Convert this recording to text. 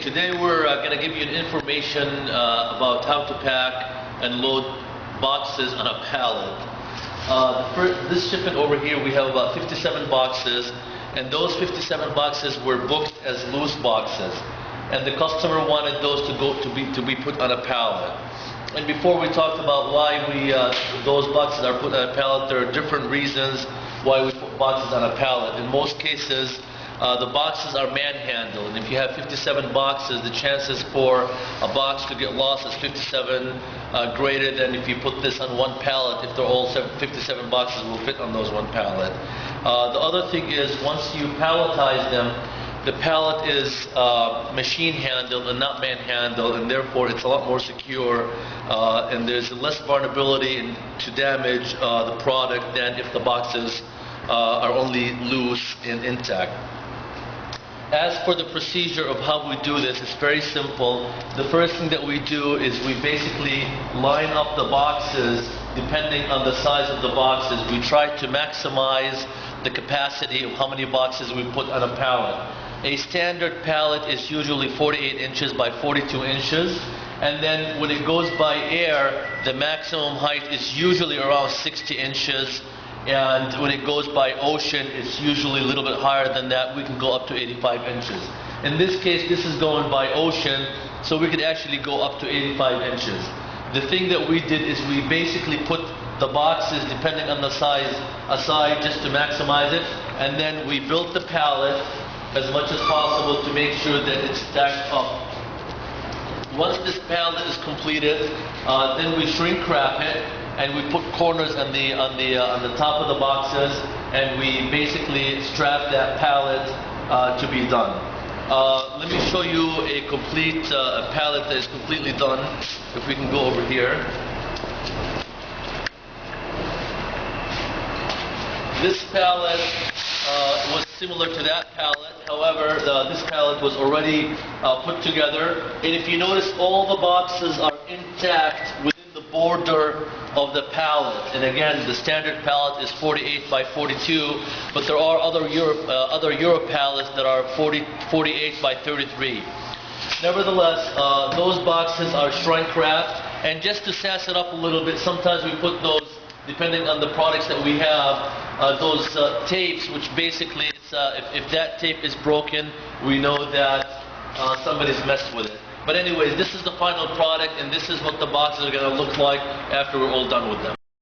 Today we're going to give you information about how to pack and load boxes on a pallet. This shipment over here, we have about 57 boxes, and those 57 boxes were booked as loose boxes, and the customer wanted those to be put on a pallet. And before we talked about why those boxes are put on a pallet, there are different reasons why we put boxes on a pallet. In most cases, the boxes are manhandled, and if you have 57 boxes, the chances for a box to get lost is 57 greater than if you put this on one pallet. If they're all 57 boxes will fit on those one pallet. The other thing is, once you palletize them, the pallet is machine handled and not manhandled, and therefore it's a lot more secure, and there's less vulnerability to damage the product than if the boxes are only loose and intact. As for the procedure of how we do this, it's very simple. The first thing that we do is we basically line up the boxes depending on the size of the boxes. We try to maximize the capacity of how many boxes we put on a pallet. A standard pallet is usually 48 inches by 42 inches, and then when it goes by air, the maximum height is usually around 60 inches. And when it goes by ocean, it's usually a little bit higher than that. We can go up to 85 inches. In this case, this is going by ocean, so we could actually go up to 85 inches. The thing that we did is we basically put the boxes, depending on the size, aside just to maximize it, and then we built the pallet as much as possible to make sure that it's stacked up. Once this pallet is completed, then we shrink wrap it, and we put corners on the top of the boxes, and we basically strap that pallet to be done. Let me show you a complete pallet that is completely done. If we can go over here. This pallet was similar to that pallet. However, this pallet was already put together, and if you notice, all the boxes are intact within the border of the pallet. And again, the standard pallet is 48 by 42, but there are other Europe pallets that are 48 by 33. Nevertheless, those boxes are shrink wrapped, and just to sass it up a little bit, sometimes we put those, depending on the products that we have, those tapes, which basically, if that tape is broken, we know that somebody's messed with it. But anyways, this is the final product, and this is what the boxes are going to look like after we're all done with them.